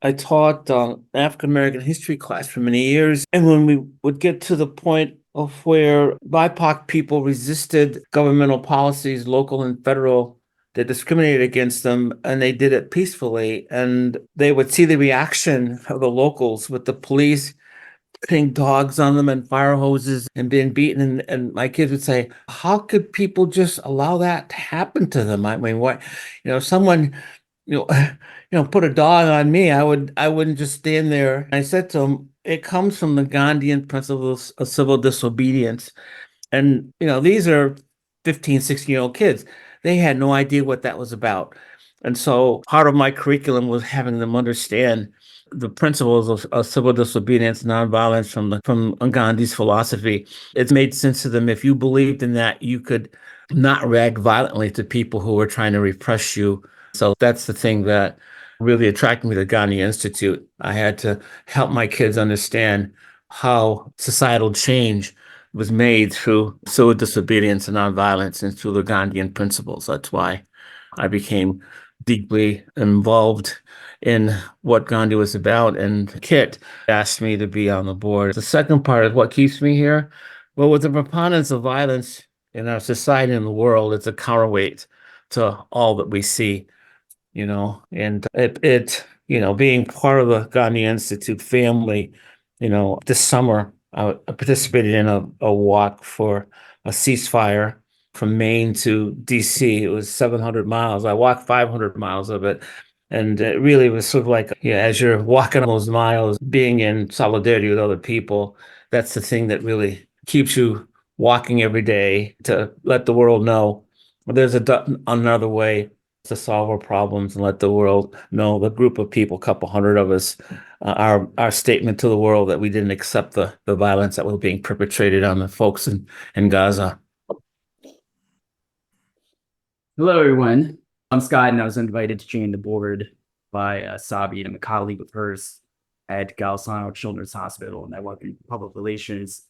I taught African American history class for many years. And when we would get to the point of where BIPOC people resisted governmental policies, local and federal, that discriminated against them, and they did it peacefully. And they would see the reaction of the locals with the police putting dogs on them and fire hoses and being beaten. And my kids would say, how could people just allow that to happen to them? I mean, what, someone put a dog on me, I wouldn't just stand there. I said to him, it comes from the Gandhian principles of civil disobedience. And, these are 15, 16-year-old kids. They had no idea what that was about. And so part of my curriculum was having them understand the principles of civil disobedience, nonviolence from Gandhi's philosophy. It made sense to them. If you believed in that, you could not react violently to people who were trying to repress you. So that's the thing that really attracted me to Gandhi Institute. I had to help my kids understand how societal change was made through civil disobedience and nonviolence and through the Gandhian principles. That's why I became deeply involved in what Gandhi was about. And Kit asked me to be on the board. The second part is what keeps me here. Well, with the preponderance of violence in our society and the world, it's a counterweight to all that we see, and being part of the Gandhi Institute family, this summer I participated in a walk for a ceasefire from Maine to DC. It was 700 miles. I walked 500 miles of it. And it really was sort of like, as you're walking those miles, being in solidarity with other people, that's the thing that really keeps you walking every day to let the world know there's another way to solve our problems and let the world know, the group of people, a couple hundred of us, our statement to the world that we didn't accept the violence that was being perpetrated on the folks in Gaza. Hello, everyone. I'm Scott, and I was invited to join the board by Saabi and a colleague of hers at Galsano Children's Hospital, and I work in public relations.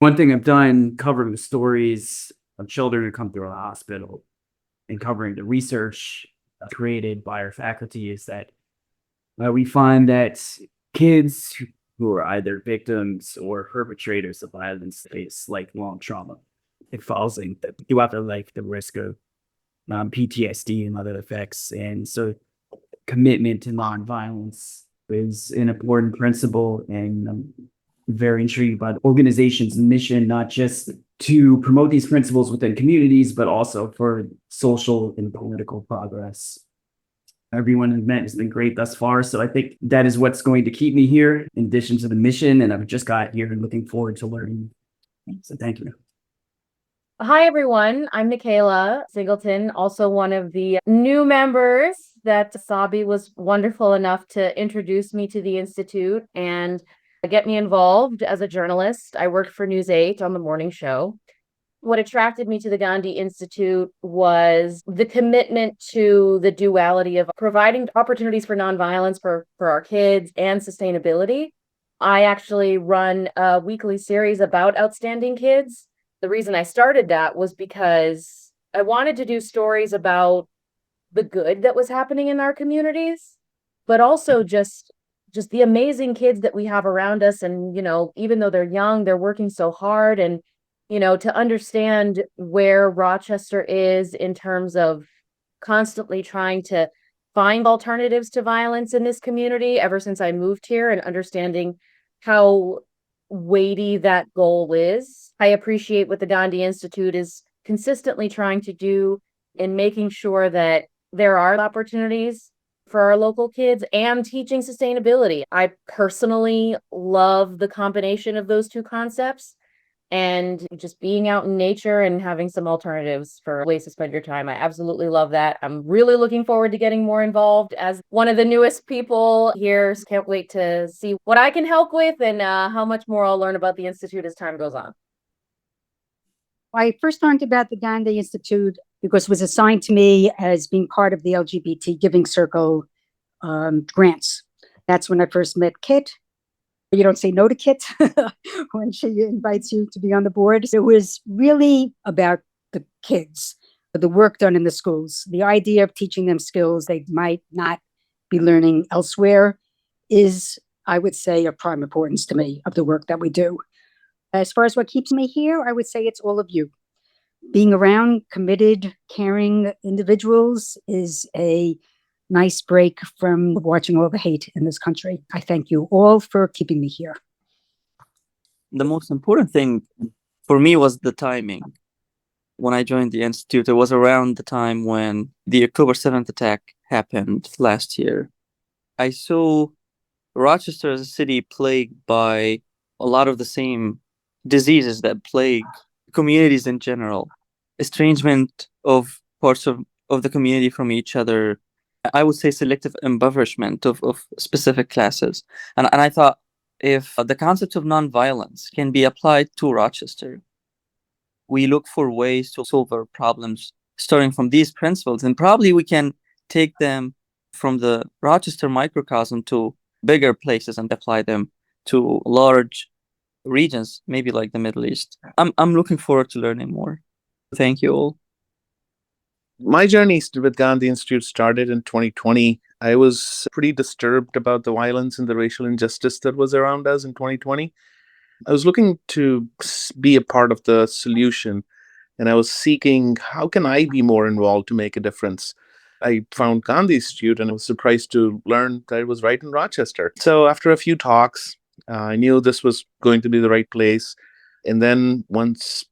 One thing I've done covering the stories of children who come through the hospital and covering the research created by our faculty is that we find that kids who are either victims or perpetrators of violence face lifelong trauma. It falls in throughout their life, the risk of PTSD and other effects. And so commitment to nonviolence is an important principle. And I'm very intrigued by the organization's mission, not just to promote these principles within communities, but also for social and political progress. Everyone I've met has been great thus far. So I think that is what's going to keep me here in addition to the mission. And I've just got here and looking forward to learning. So thank you. Hi, everyone. I'm Mikhaela Singleton, also one of the new members that Saabi was wonderful enough to introduce me to the Institute and get me involved as a journalist. I worked for News 8 on the morning show. What attracted me to the Gandhi Institute was the commitment to the duality of providing opportunities for nonviolence for our kids and sustainability. I actually run a weekly series about outstanding kids. The reason I started that was because I wanted to do stories about the good that was happening in our communities, but also just the amazing kids that we have around us. And, even though they're young, they're working so hard. And, to understand where Rochester is in terms of constantly trying to find alternatives to violence in this community ever since I moved here, and understanding how weighty that goal is. I appreciate what the Gandhi Institute is consistently trying to do in making sure that there are opportunities for our local kids and teaching sustainability. I personally love the combination of those two concepts, and just being out in nature and having some alternatives for ways to spend your time. I absolutely love that. I'm really looking forward to getting more involved as one of the newest people here. Can't wait to see what I can help with and how much more I'll learn about the Institute as time goes on. I first learned about the Gandhi Institute because it was assigned to me as being part of the LGBT Giving Circle grants. That's when I first met Kit. You don't say no to Kit when she invites you to be on the board. It was really about the kids, the work done in the schools, the idea of teaching them skills they might not be learning elsewhere. is, I would say, of prime importance to me of the work that we do. As far as what keeps me here, I would say it's all of you. Being around committed, caring individuals is a nice break from watching all the hate in this country. I thank you all for keeping me here. The most important thing for me was the timing. When I joined the Institute, it was around the time when the October 7th attack happened last year. I saw Rochester as a city plagued by a lot of the same diseases that plague communities in general. Estrangement of parts of the community from each other. I would say selective impoverishment of specific classes. And I thought if the concept of nonviolence can be applied to Rochester, we look for ways to solve our problems starting from these principles, and probably we can take them from the Rochester microcosm to bigger places and apply them to large regions, maybe like the Middle East. I'm looking forward to learning more. Thank you all. My journey with Gandhi Institute started in 2020. I was pretty disturbed about the violence and the racial injustice that was around us in 2020. I was looking to be a part of the solution, and I was seeking how can I be more involved to make a difference. I found Gandhi Institute and I was surprised to learn that it was right in Rochester. So after a few talks, I knew this was going to be the right place. And then once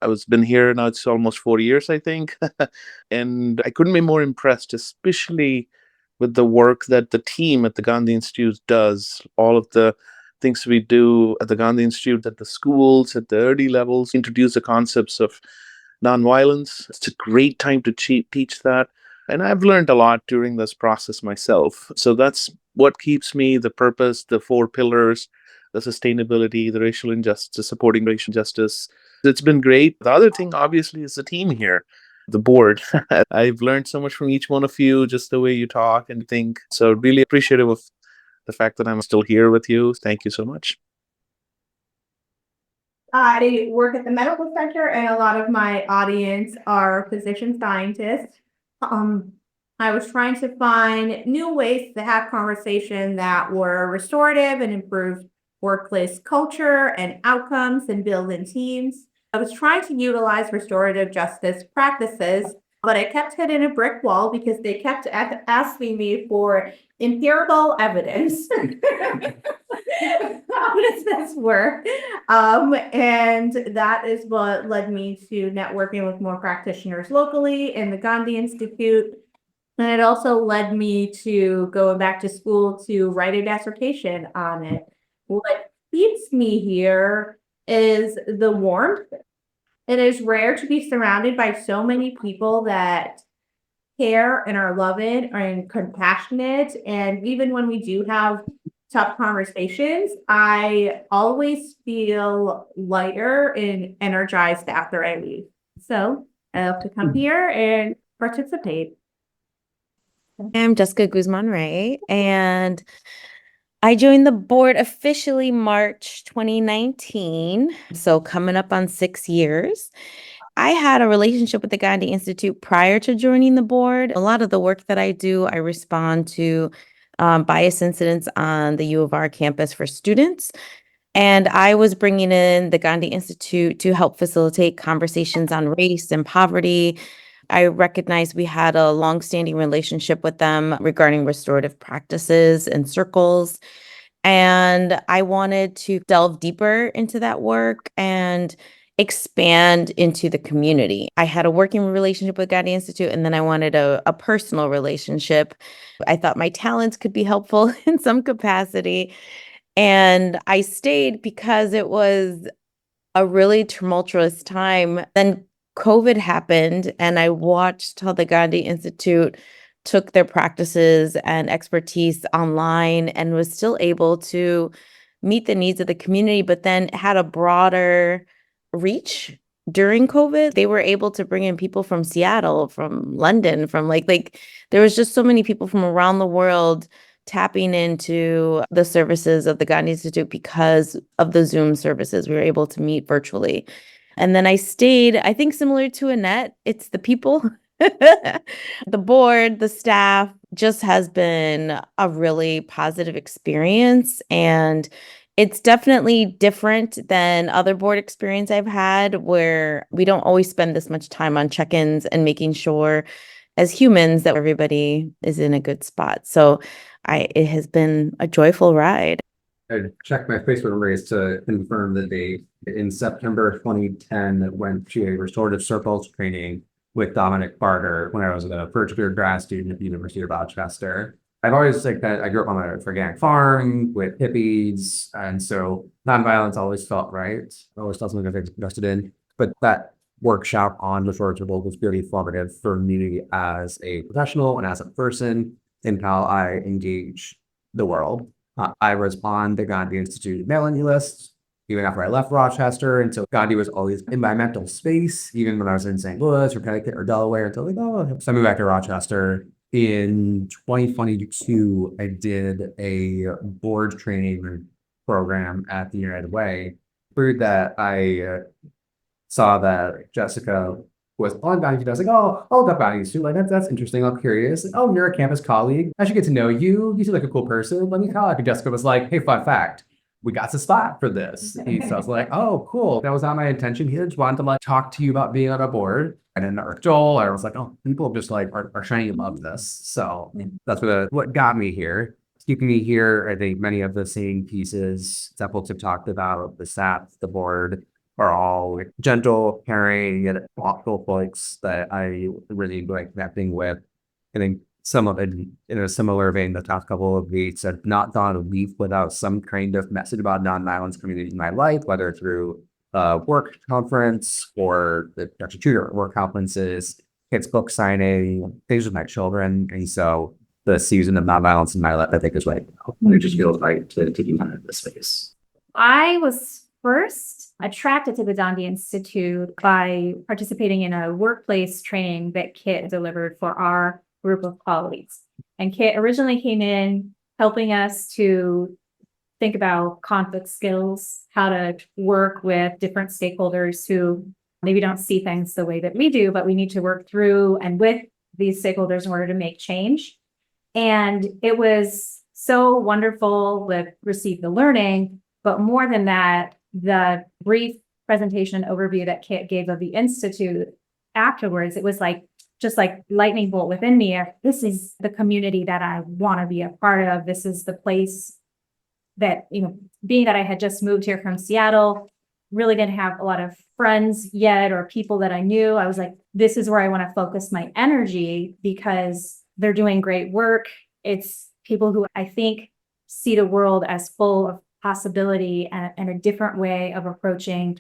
I was been here now, it's almost 4 years, I think. And I couldn't be more impressed, especially with the work that the team at the Gandhi Institute does. All of the things we do at the Gandhi Institute, at the schools, at the early levels, introduce the concepts of nonviolence. It's a great time to teach that. And I've learned a lot during this process myself. So that's what keeps me, the purpose, the 4 pillars, the sustainability, the racial injustice, supporting racial justice. It's been great. The other thing, obviously, is the team here, the board. I've learned so much from each one of you, just the way you talk and think. So really appreciative of the fact that I'm still here with you. Thank you so much. I work at the medical center, and a lot of my audience are physician scientists. I was trying to find new ways to have conversation that were restorative and improved workplace culture and outcomes and building teams. I was trying to utilize restorative justice practices, but I kept hitting a brick wall because they kept asking me for empirical evidence. How does this work? And that is what led me to networking with more practitioners locally in the Gandhi Institute. And it also led me to going back to school to write a dissertation on it. What keeps me here is the warmth. It is rare to be surrounded by so many people that care and are loving and compassionate. And even when we do have tough conversations, I always feel lighter and energized after I leave. So I love to come here and participate. I'm Jessica Guzman-Ray, and I joined the board officially March 2019, so coming up on 6 years. I had a relationship with the Gandhi Institute prior to joining the board. A lot of the work that I do, I respond to bias incidents on the U of R campus for students. And I was bringing in the Gandhi Institute to help facilitate conversations on race and poverty. I recognized we had a longstanding relationship with them regarding restorative practices and circles. And I wanted to delve deeper into that work and expand into the community. I had a working relationship with Gandhi Institute, and then I wanted a personal relationship. I thought my talents could be helpful in some capacity. And I stayed because it was a really tumultuous time. Then COVID happened, and I watched how the Gandhi Institute took their practices and expertise online and was still able to meet the needs of the community, but then had a broader reach during COVID. They were able to bring in people from Seattle, from London, from like there was just so many people from around the world tapping into the services of the Gandhi Institute because of the Zoom services. We were able to meet virtually. And then I stayed, I think similar to Annette, it's the people. The board, the staff just has been a really positive experience. And it's definitely different than other board experience I've had where we don't always spend this much time on check-ins and making sure as humans that everybody is in a good spot. So it has been a joyful ride. I checked my Facebook memories to confirm the date. In September 2010, that went to a restorative circles training with Dominic Barter when I was a first year grad student at the University of Rochester. I've always like that. I grew up on an organic farm with hippies, and so nonviolence always felt right. Always felt something I was invested in. But that workshop on restorative circles was really formative for me as a professional and as a person in how I engage the world. I was on the Gandhi Institute mailing list even after I left Rochester. And so Gandhi was always in my mental space, even when I was in St. Louis or Connecticut or Delaware. Until like, oh, so I moved back to Rochester. In 2022, I did a board training program at the United Way. Through that, I saw that Jessica was on Gandhi. I was like, oh, I'll look up Gandhi Institute. Like, that's interesting. I'm curious. Like, oh, you're a campus colleague. I should get to know you. You seem like a cool person. Let me call. And Jessica was like, hey, fun fact. We got the spot for this. And so I was like, oh, cool. That was not my intention. He just wanted to like talk to you about being on a board. And then Joel, I was like, oh, people just like are shiny and love this. So that's what got me here. Keeping me here, I think many of the same pieces that folks have talked about, the staff, the board, are all like gentle, caring, yet thoughtful folks that I really enjoy connecting with. I think some of it in a similar vein, the past couple of weeks have not gone a week without some kind of message about nonviolence community in my life, whether through work conference or the Dr. Tutor work conferences, kids book signing, things with my children. And so the season of nonviolence in my life, I think is like, it just feels right to be part of this space. I was first attracted to the Gandhi Institute by participating in a workplace training that Kit delivered for our group of colleagues. And Kit originally came in helping us to think about conflict skills, how to work with different stakeholders who maybe don't see things the way that we do, but we need to work through and with these stakeholders in order to make change. And it was so wonderful to receive the learning, but more than that, the brief presentation and overview that Kit gave of the Institute afterwards, it was like just like lightning bolt within me. This is the community that I want to be a part of. This is the place that, being that I had just moved here from Seattle, really didn't have a lot of friends yet or people that I knew. I was like, this is where I want to focus my energy because they're doing great work. It's people who I think see the world as full of possibility and a different way of approaching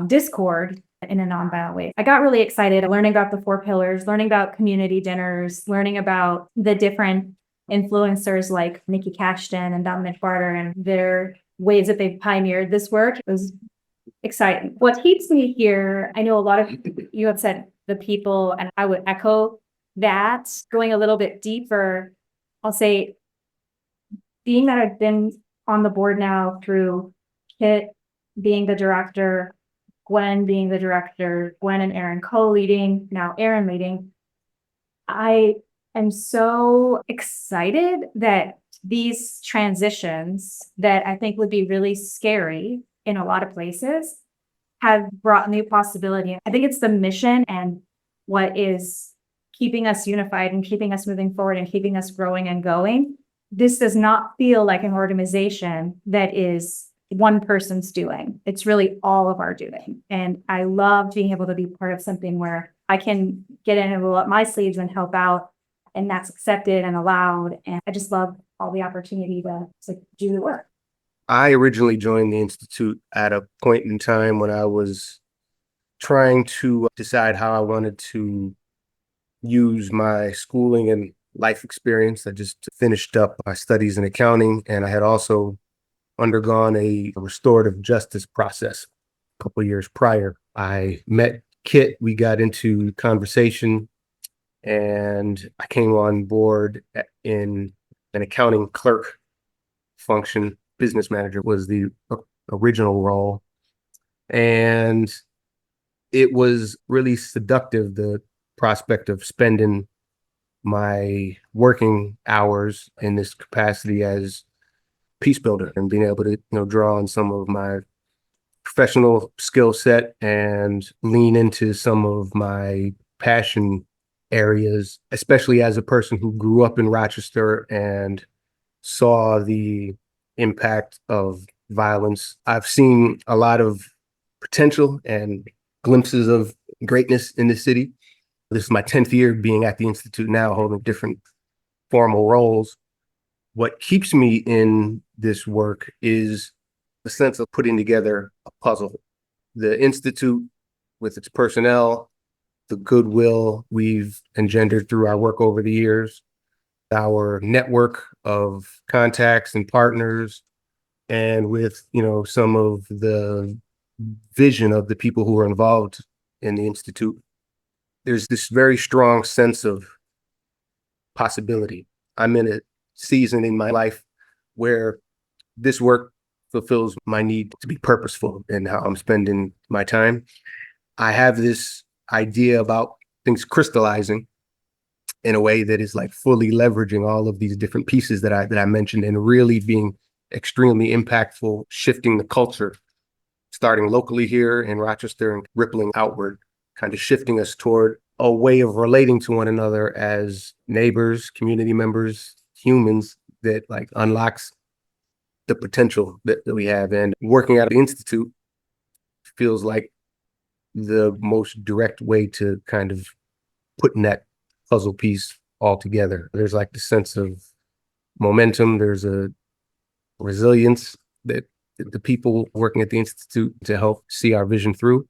discord in a nonviolent way. I got really excited learning about the 4 pillars, learning about community dinners, learning about the different influencers like Nikki Cashton and Dominic Barter and their ways that they've pioneered this work. It was exciting. What keeps me here, I know a lot of you have said the people, and I would echo that. Going a little bit deeper, I'll say, being that I've been on the board now through Kit being the director, Gwen being the director, Gwen and Erin co-leading, now Erin leading, I am so excited that these transitions that I think would be really scary in a lot of places have brought new possibility. I think it's the mission and what is keeping us unified and keeping us moving forward and keeping us growing and going. This does not feel like an organization that is one person's doing. It's really all of our doing. And I love being able to be part of something where I can get in and roll up my sleeves and help out, and that's accepted and allowed. And I just love all the opportunity to do the work. I originally joined the Institute at a point in time when I was trying to decide how I wanted to use my schooling and life experience. I just finished up my studies in accounting, and I had also undergone a restorative justice process a couple of years prior. I met Kit, we got into conversation, and I came on board in an accounting clerk function. Business manager was the original role. And it was really seductive, the prospect of spending my working hours in this capacity as peace builder and being able to, draw on some of my professional skill set and lean into some of my passion areas, especially as a person who grew up in Rochester and saw the impact of violence. I've seen a lot of potential and glimpses of greatness in the city. This is my 10th year being at the Institute now, holding different formal roles. What keeps me in this work is the sense of putting together a puzzle. The Institute, with its personnel, the goodwill we've engendered through our work over the years, our network of contacts and partners, and with, some of the vision of the people who are involved in the Institute, there's this very strong sense of possibility. I'm in a season in my life where this work fulfills my need to be purposeful in how I'm spending my time. I have this idea about things crystallizing in a way that is like fully leveraging all of these different pieces that I mentioned and really being extremely impactful, shifting the culture, starting locally here in Rochester and rippling outward, kind of shifting us toward a way of relating to one another as neighbors, community members, humans that like unlocks the potential that we have. And working at the Institute feels like the most direct way to kind of putting that puzzle piece all together. There's like the sense of momentum. There's a resilience that the people working at the Institute to help see our vision through.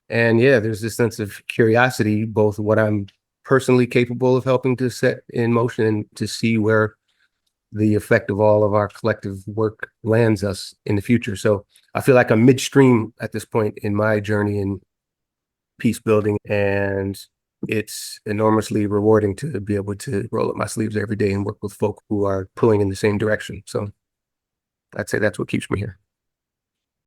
And yeah, there's this sense of curiosity, both what I'm personally capable of helping to set in motion and to see where the effect of all of our collective work lands us in the future. So I feel like I'm midstream at this point in my journey in peace building, and it's enormously rewarding to be able to roll up my sleeves every day and work with folk who are pulling in the same direction. So I'd say that's what keeps me here.